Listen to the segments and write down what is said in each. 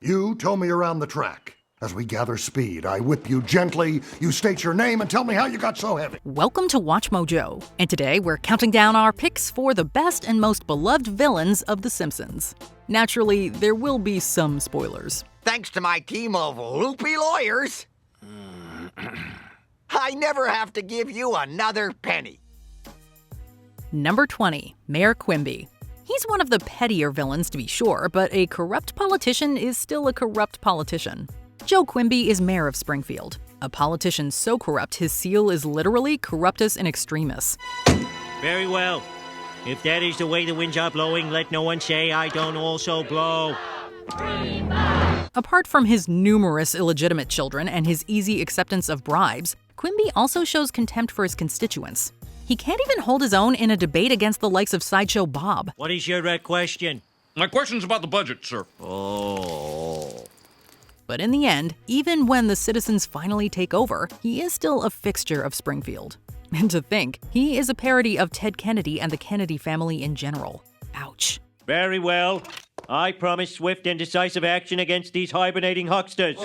You tow me around the track. As we gather speed, I whip you gently, you state your name, and tell me how you got so heavy. Welcome to Watch Mojo, and today we're counting down our picks for the best and most beloved villains of The Simpsons. Naturally, there will be some spoilers. Thanks to my team of loopy lawyers, I never have to give you another penny. Number 20, Mayor Quimby. He's one of the pettier villains to be sure, but a corrupt politician is still a corrupt politician. Joe Quimby is mayor of Springfield, a politician so corrupt his seal is literally corruptus in extremis. Very well. If that is the way the winds are blowing, let no one say I don't also blow. Apart from his numerous illegitimate children and his easy acceptance of bribes, Quimby also shows contempt for his constituents. He can't even hold his own in a debate against the likes of Sideshow Bob. What is your question? My question's about the budget, sir. Oh. But in the end, even when the citizens finally take over, he is still a fixture of Springfield. And to think, he is a parody of Ted Kennedy and the Kennedy family in general. Ouch. Very well. I promise swift and decisive action against these hibernating hucksters.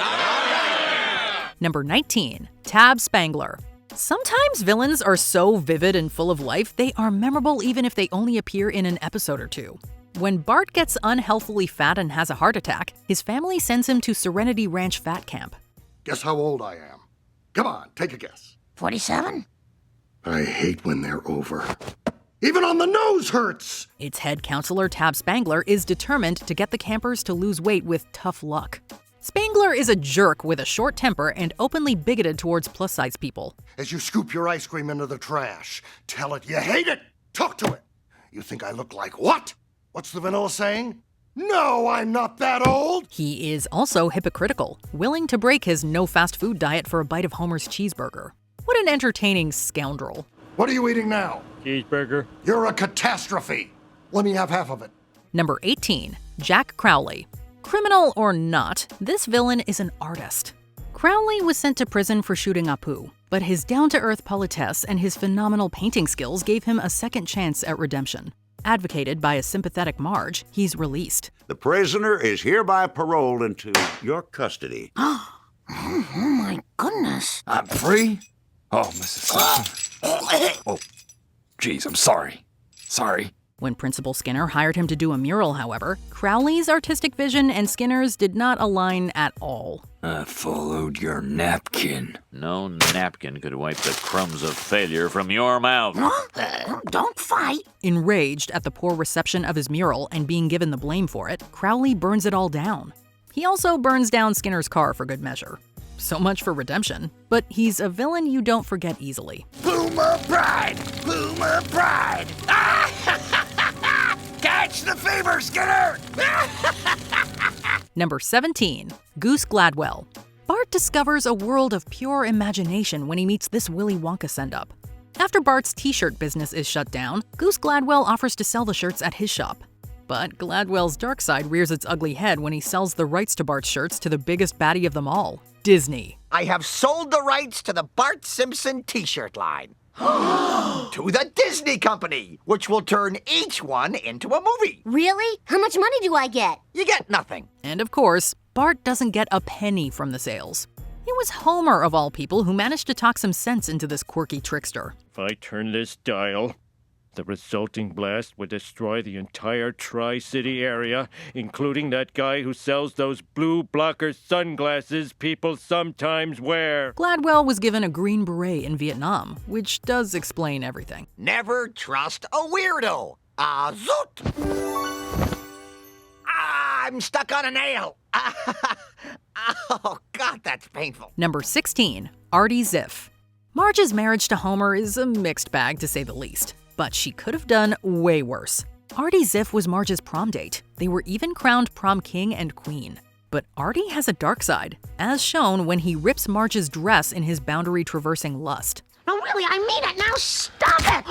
Number 19, Tab Spangler. Sometimes villains are so vivid and full of life, they are memorable even if they only appear in an episode or two. When Bart gets unhealthily fat and has a heart attack, his family sends him to Serenity Ranch Fat Camp. Guess how old I am? Come on, take a guess. 47? I hate when they're over. Even on the nose hurts! Its head counselor, Tab Spangler, is determined to get the campers to lose weight with tough luck. Spangler is a jerk with a short temper and openly bigoted towards plus-size people. As you scoop your ice cream into the trash, tell it you hate it! Talk to it! You think I look like what? What's the vanilla saying? No, I'm not that old! He is also hypocritical, willing to break his no-fast food diet for a bite of Homer's cheeseburger. What an entertaining scoundrel. What are you eating now? Cheeseburger. You're a catastrophe! Let me have half of it. Number 18, Jack Crowley. Criminal or not, this villain is an artist. Crowley was sent to prison for shooting Apu, but his down-to-earth politesse and his phenomenal painting skills gave him a second chance at redemption. Advocated by a sympathetic Marge, he's released. The prisoner is hereby paroled into your custody. Oh my goodness. I'm free? Oh, Mrs. Simpson. Oh, geez, I'm sorry. Sorry. When Principal Skinner hired him to do a mural, however, Crowley's artistic vision and Skinner's did not align at all. I followed your napkin. No napkin could wipe the crumbs of failure from your mouth. Don't fight. Enraged at the poor reception of his mural and being given the blame for it, Crowley burns it all down. He also burns down Skinner's car for good measure. So much for redemption, but he's a villain you don't forget easily. Boomer pride! Boomer pride! Catch the fever, Skinner! Number 17, Goose Gladwell. Bart discovers a world of pure imagination when he meets this Willy Wonka send-up. After Bart's t-shirt business is shut down, Goose Gladwell offers to sell the shirts at his shop. But Gladwell's dark side rears its ugly head when he sells the rights to Bart's shirts to the biggest baddie of them all, Disney. I have sold the rights to the Bart Simpson t-shirt line. To the Disney Company, which will turn each one into a movie. Really? How much money do I get? You get nothing. And of course, Bart doesn't get a penny from the sales. It was Homer, of all people, who managed to talk some sense into this quirky trickster. If I turn this dial, the resulting blast would destroy the entire Tri-City area, including that guy who sells those blue blocker sunglasses people sometimes wear. Gladwell was given a Green Beret in Vietnam, which does explain everything. Never trust a weirdo. Zoot! I'm stuck on a nail. Oh, God, that's painful. Number 16, Arty Ze. Marge's marriage to Homer is a mixed bag, to say the least. But she could have done way worse. Arty Ze was Marge's prom date. They were even crowned prom king and queen. But Arty has a dark side, as shown when he rips Marge's dress in his boundary-traversing lust. No, really, I mean it. Now stop it.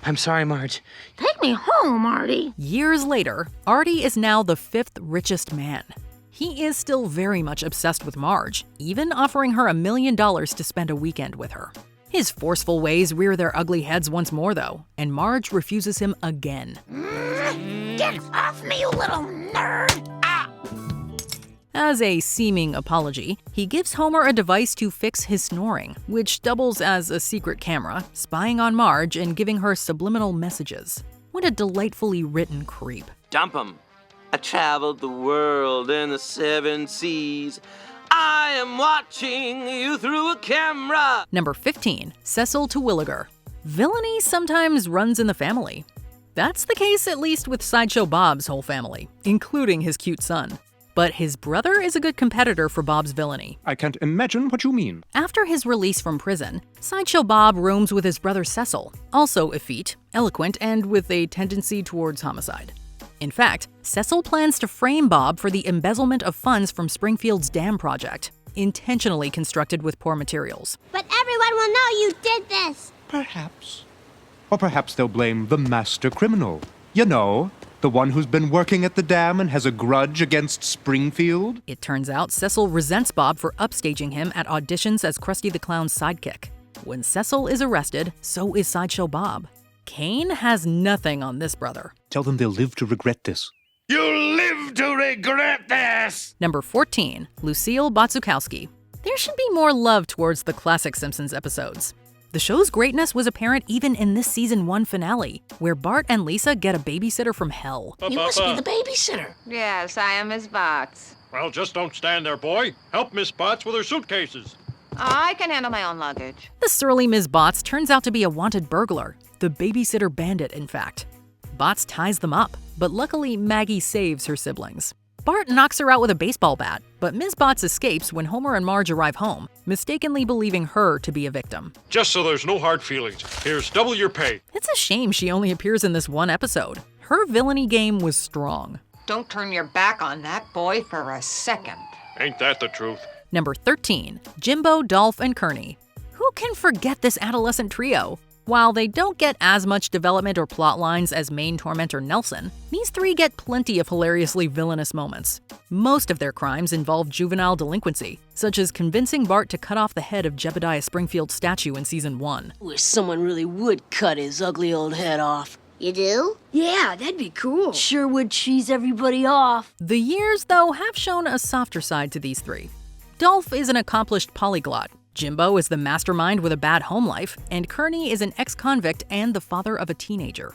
I'm sorry, Marge. Take me home, Arty. Years later, Arty is now the 5th richest man. He is still very much obsessed with Marge, even offering her $1 million to spend a weekend with her. His forceful ways rear their ugly heads once more, though, and Marge refuses him again. Get off me, you little nerd! As a seeming apology, he gives Homer a device to fix his snoring, which doubles as a secret camera, spying on Marge and giving her subliminal messages. What a delightfully written creep. Dump 'em. I traveled the world in the 7 seas. I am watching you through a camera. Number 15, Cecil Terwilliger. Villainy sometimes runs in the family. That's the case at least with Sideshow Bob's whole family, including his cute son. But his brother is a good competitor for Bob's villainy. I can't imagine what you mean. After his release from prison, Sideshow Bob roams with his brother Cecil, also effete, eloquent, and with a tendency towards homicide. In fact, Cecil plans to frame Bob for the embezzlement of funds from Springfield's dam project, intentionally constructed with poor materials. But everyone will know you did this. Perhaps. Or perhaps they'll blame the master criminal. You know, the one who's been working at the dam and has a grudge against Springfield. It turns out Cecil resents Bob for upstaging him at auditions as Krusty the Clown's sidekick. When Cecil is arrested, so is Sideshow Bob. Kane has nothing on this brother. Tell them they'll live to regret this. You'll live to regret this! Number 14, Lucille Batukowski. There should be more love towards the classic Simpsons episodes. The show's greatness was apparent even in this season 1 finale, where Bart and Lisa get a babysitter from hell. You must be the babysitter. Yes, I am Miss Botts. Well, just don't stand there, boy. Help Miss Botts with her suitcases. I can handle my own luggage. The surly Ms. Botts turns out to be a wanted burglar, the babysitter bandit, in fact. Botts ties them up, but luckily Maggie saves her siblings. Bart knocks her out with a baseball bat, but Ms. Botts escapes when Homer and Marge arrive home, mistakenly believing her to be a victim. Just so there's no hard feelings, here's double your pay. It's a shame she only appears in this one episode. Her villainy game was strong. Don't turn your back on that boy for a second. Ain't that the truth? Number 13, Jimbo, Dolph, and Kernney. Who can forget this adolescent trio? While they don't get as much development or plot lines as main tormentor Nelson, these three get plenty of hilariously villainous moments. Most of their crimes involve juvenile delinquency, such as convincing Bart to cut off the head of Jebediah Springfield's statue in season 1. Wish someone really would cut his ugly old head off. You do? Yeah, that'd be cool. Sure would cheese everybody off. The years, though, have shown a softer side to these three. Dolph is an accomplished polyglot. Jimbo is the mastermind with a bad home life, and Kernney is an ex-convict and the father of a teenager.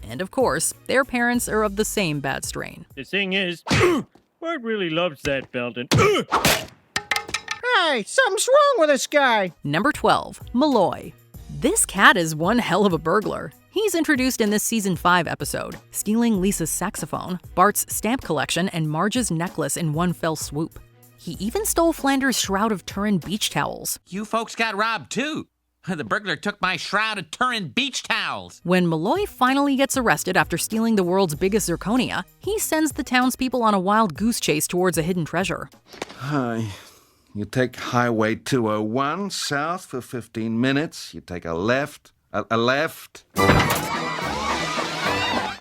And of course, their parents are of the same bad strain. The thing is, Bart really loves that belt and Hey, something's wrong with this guy. Number 12, Mallaloy. This cat is one hell of a burglar. He's introduced in this season 5 episode, stealing Lisa's saxophone, Bart's stamp collection, and Marge's necklace in one fell swoop. He even stole Flanders' shroud of Turin beach towels. You folks got robbed too. The burglar took my shroud of Turin beach towels. When Mallaloy finally gets arrested after stealing the world's biggest zirconia, he sends the townspeople on a wild goose chase towards a hidden treasure. Hi. You take Highway 201 south for 15 minutes. You take a left. A left.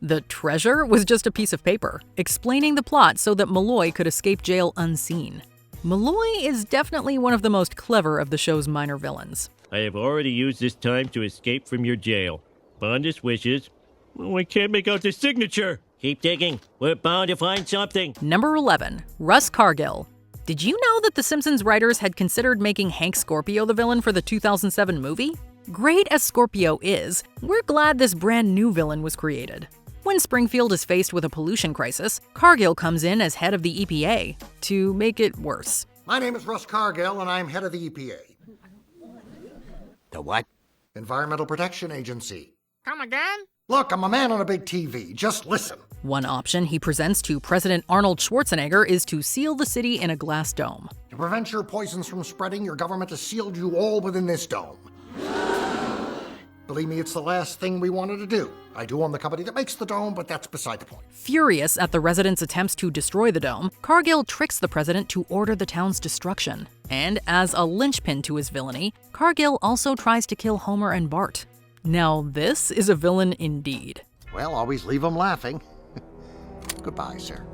The treasure was just a piece of paper, explaining the plot so that Mallaloy could escape jail unseen. Mallaloy is definitely one of the most clever of the show's minor villains. I have already used this time to escape from your jail. Fondest wishes. Oh, I can't make out the signature. Keep digging. We're bound to find something. Number 11, Russ Cargill. Did you know that the Simpsons writers had considered making Hank Scorpio the villain for the 2007 movie? Great as Scorpio is, we're glad this brand new villain was created. When Springfield is faced with a pollution crisis, Cargill comes in as head of the EPA to make it worse. My name is Russ Cargill, and I'm head of the EPA. The what? Environmental Protection Agency. Come again? Look, I'm a man on a big TV. Just listen. One option he presents to President Arnold Schwarzenegger is to seal the city in a glass dome. To prevent your poisons from spreading, your government has sealed you all within this dome. Believe me, it's the last thing we wanted to do. I do own the company that makes the dome, but that's beside the point. Furious at the residents' attempts to destroy the dome, Cargill tricks the president to order the town's destruction. And as a linchpin to his villainy, Cargill also tries to kill Homer and Bart. Now this is a villain indeed. Well, always leave them laughing. Goodbye, sir.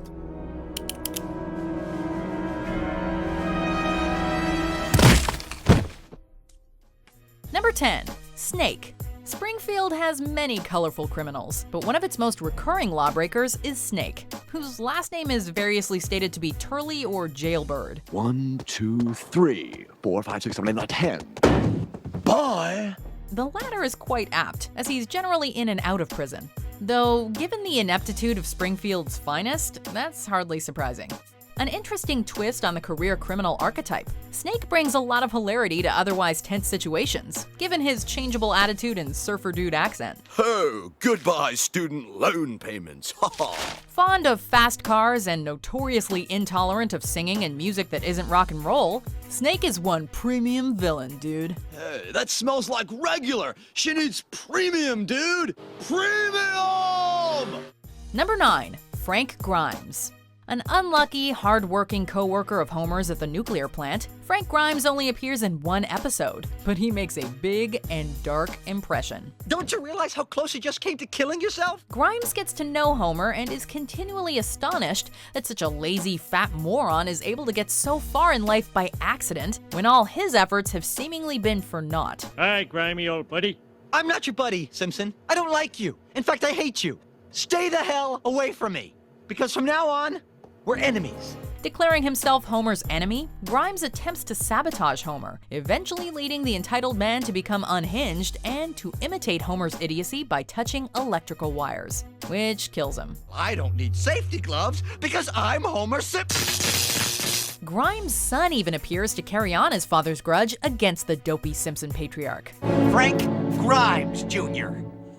Number 10, Snake. Springfield has many colorful criminals, but one of its most recurring lawbreakers is Snake, whose last name is variously stated to be Turley or Jailbird. 1, 2, 3, 4, 5, 6, 7, 8, 9, 10. Bye! The latter is quite apt, as he's generally in and out of prison. Though, given the ineptitude of Springfield's finest, that's hardly surprising. An interesting twist on the career criminal archetype, Snake brings a lot of hilarity to otherwise tense situations, given his changeable attitude and surfer dude accent. Oh, goodbye student loan payments, haha. Fond of fast cars and notoriously intolerant of singing and music that isn't rock and roll, Snake is one premium villain, dude. Hey, that smells like regular. She needs premium, dude. Premium! Number 9, Frank Grimes. An unlucky, hard-working co-worker of Homer's at the nuclear plant, Frank Grimes only appears in one episode, but he makes a big and dark impression. Don't you realize how close you just came to killing yourself? Grimes gets to know Homer and is continually astonished that such a lazy, fat moron is able to get so far in life by accident when all his efforts have seemingly been for naught. Hi, grimy old buddy. I'm not your buddy, Simpson. I don't like you. In fact, I hate you. Stay the hell away from me, because from now on, we're enemies. Declaring himself Homer's enemy, Grimes attempts to sabotage Homer, eventually leading the entitled man to become unhinged and to imitate Homer's idiocy by touching electrical wires, which kills him. I don't need safety gloves because I'm Homer Simpson. Grimes' son even appears to carry on his father's grudge against the dopey Simpson patriarch. Frank Grimes, Jr.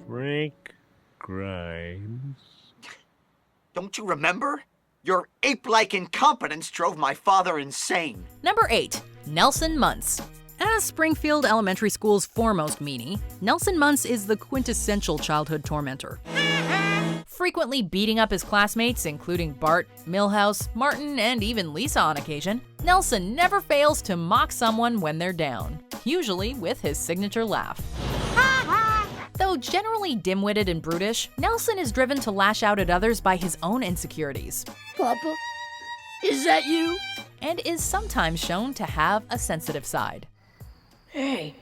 Frank Grimes. Don't you remember? Your ape-like incompetence drove my father insane. Number 8, Nelson Muntz. As Springfield Elementary School's foremost meanie, Nelson Muntz is the quintessential childhood tormentor. Frequently beating up his classmates, including Bart, Milhouse, Martin, and even Lisa on occasion, Nelson never fails to mock someone when they're down, usually with his signature laugh. Though generally dim-witted and brutish, Nelson is driven to lash out at others by his own insecurities. Papa, is that you? And is sometimes shown to have a sensitive side. Hey,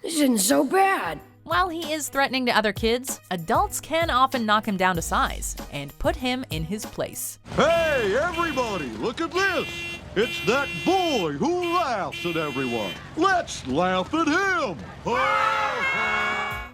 this isn't so bad. While he is threatening to other kids, adults can often knock him down to size and put him in his place. Hey, everybody, look at this. It's that boy who laughs at everyone. Let's laugh at him.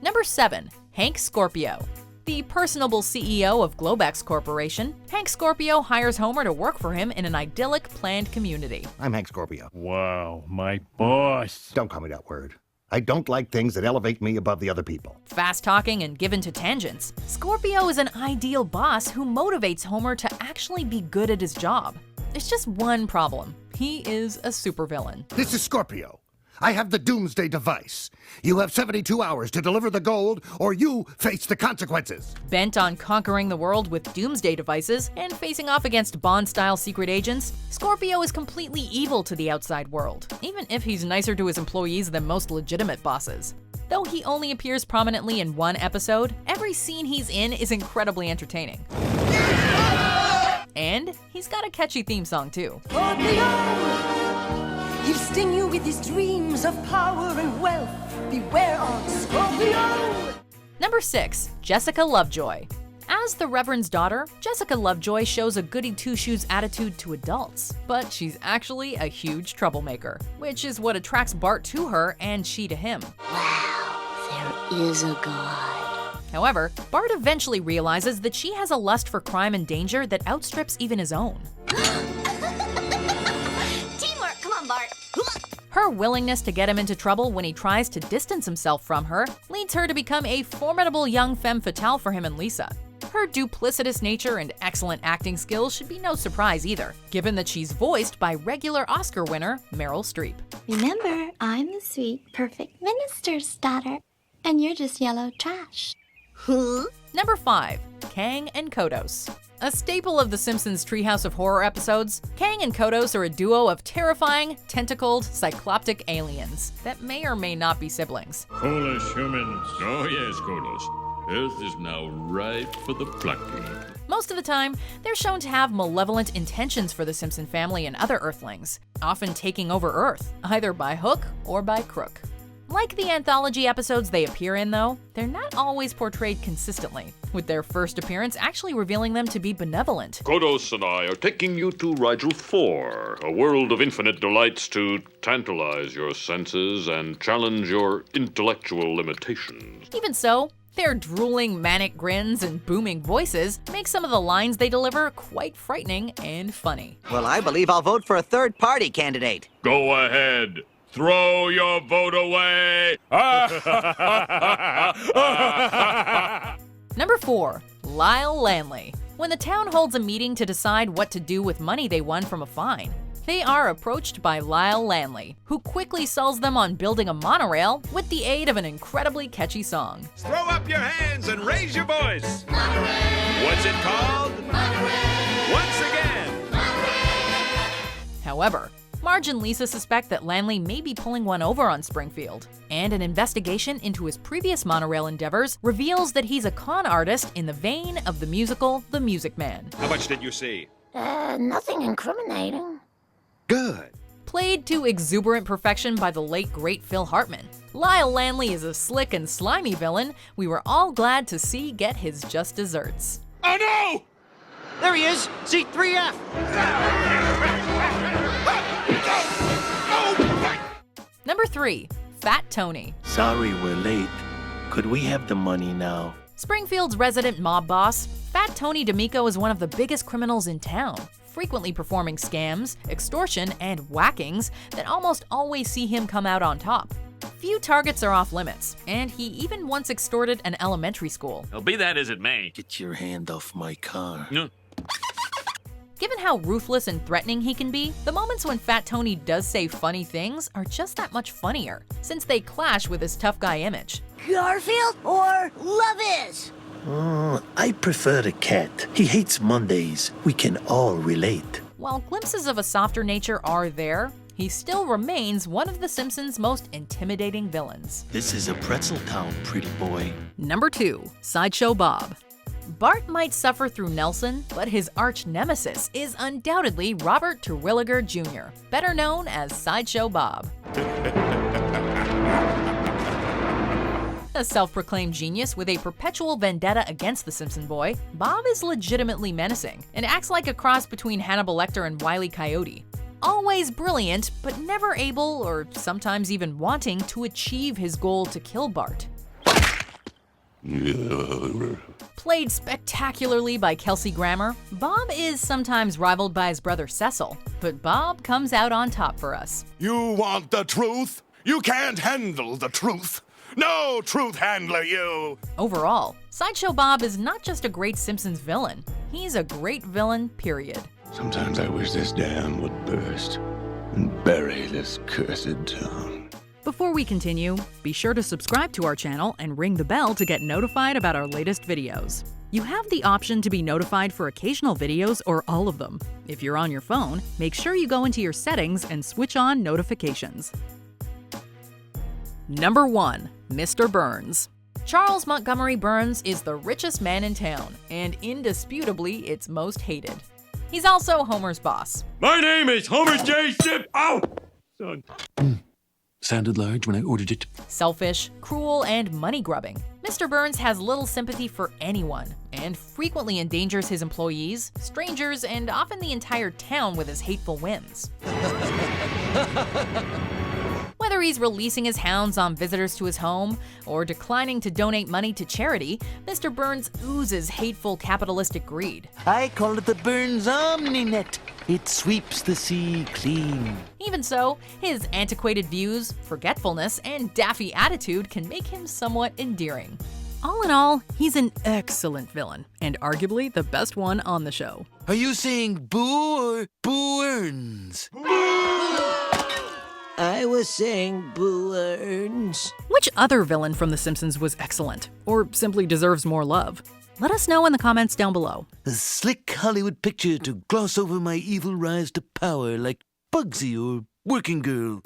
Number 7, Hank Scorpio. The personable CEO of Globex Corporation, Hank Scorpio hires Homer to work for him in an idyllic planned community. I'm Hank Scorpio. Wow, my boss. Don't call me that word. I don't like things that elevate me above the other people. Fast-talking and given to tangents, Scorpio is an ideal boss who motivates Homer to actually be good at his job. There's just one problem. He is a supervillain. This is Scorpio. I have the doomsday device. You have 72 hours to deliver the gold, or you face the consequences. Bent on conquering the world with doomsday devices and facing off against Bond-style secret agents, Scorpio is completely evil to the outside world, even if he's nicer to his employees than most legitimate bosses. Though he only appears prominently in one episode, every scene he's in is incredibly entertaining. And he's got a catchy theme song too. He'll sting you with his dreams of power and wealth. Beware of Scorpio! Number 6, Jessica Lovejoy. As the Reverend's daughter, Jessica Lovejoy shows a goody-two-shoes attitude to adults, but she's actually a huge troublemaker, which is what attracts Bart to her and she to him. Wow, there is a God. However, Bart eventually realizes that she has a lust for crime and danger that outstrips even his own. Teamwork, come on, Bart. Her willingness to get him into trouble when he tries to distance himself from her leads her to become a formidable young femme fatale for him and Lisa. Her duplicitous nature and excellent acting skills should be no surprise either, given that she's voiced by regular Oscar winner Meryl Streep. Remember, I'm the sweet, perfect minister's daughter, and you're just yellow trash. Number 5, Kang and Cotto. A staple of The Simpsons' Treehouse of Horror episodes, Kang and Cotto are a duo of terrifying, tentacled, cycloptic aliens that may or may not be siblings. Foolish humans. Oh yes, Kodos. Earth is now ripe for the plucking. Most of the time, they're shown to have malevolent intentions for the Simpson family and other Earthlings, often taking over Earth, either by hook or by crook. Like the anthology episodes they appear in, though, they're not always portrayed consistently, with their first appearance actually revealing them to be benevolent. Kodos and I are taking you to Rigel 4, a world of infinite delights to tantalize your senses and challenge your intellectual limitations. Even so, their drooling, manic grins and booming voices make some of the lines they deliver quite frightening and funny. Well, I believe I'll vote for a third-party candidate. Go ahead. Throw your vote away! Number 4. Lyall Lanley. When the town holds a meeting to decide what to do with money they won from a fine, they are approached by Lyall Lanley, who quickly sells them on building a monorail with the aid of an incredibly catchy song. Throw up your hands and raise your voice. Monorail. What's it called? Monorail. Once again. Monorail. However, Marge and Lisa suspect that Lanley may be pulling one over on Springfield, and an investigation into his previous monorail endeavors reveals that he's a con artist in the vein of the musical The Music Man. How much did you see? Nothing incriminating. Good. Played to exuberant perfection by the late great Phil Hartman, Lyall Lanley is a slick and slimy villain we were all glad to see get his just desserts. Oh no! There he is, seat 3F. Number 3. Fat Tony. Sorry we're late. Could we have the money now? Springfield's resident mob boss, Fat Tony D'Amico is one of the biggest criminals in town, frequently performing scams, extortion, and whackings that almost always see him come out on top. Few targets are off limits, and he even once extorted an elementary school. Well, be that as it may. Get your hand off my car. No. Given how ruthless and threatening he can be, the moments when Fat Tony does say funny things are just that much funnier, since they clash with his tough guy image. Garfield or Lovis? I prefer the cat. He hates Mondays. We can all relate. While glimpses of a softer nature are there, he still remains one of The Simpsons' most intimidating villains. This is a pretzel town, pretty boy. Number 2. Sideshow Bob. Bart might suffer through Nelson, but his arch nemesis is undoubtedly Robert Terwilliger Jr., better known as Sideshow Bob. A self-proclaimed genius with a perpetual vendetta against the Simpson boy, Bob is legitimately menacing and acts like a cross between Hannibal Lecter and Wile E. Coyote. Always brilliant, but never able, or sometimes even wanting, to achieve his goal to kill Bart. Played spectacularly by Kelsey Grammer, Bob is sometimes rivaled by his brother Cecil, but Bob comes out on top for us. You want the truth? You can't handle the truth. No truth handler, you! Overall, Sideshow Bob is not just a great Simpsons villain, he's a great villain, period. Sometimes I wish this dam would burst and bury this cursed town. Before we continue, be sure to subscribe to our channel and ring the bell to get notified about our latest videos. You have the option to be notified for occasional videos or all of them. If you're on your phone, make sure you go into your settings and switch on notifications. Number 1. Mr. Burns. Charles Montgomery Burns is the richest man in town, and indisputably its most hated. He's also Homer's boss. My name is Homer J. Sip. Ow! Son. Sounded large when I ordered it. Selfish, cruel, and money-grubbing, Mr. Burns has little sympathy for anyone and frequently endangers his employees, strangers, and often the entire town with his hateful whims. Whether he's releasing his hounds on visitors to his home or declining to donate money to charity, Mr. Burns oozes hateful capitalistic greed. I call it the Burns Omni-Net. It sweeps the sea clean. Even so, his antiquated views, forgetfulness, and daffy attitude can make him somewhat endearing. All in all, he's an excellent villain, and arguably the best one on the show. Are you saying boo or boo-earns? I was saying boo-earns. Which other villain from The Simpsons was excellent, or simply deserves more love? Let us know in the comments down below. A slick Hollywood picture to gloss over my evil rise to power like Bugsy or Working Girl.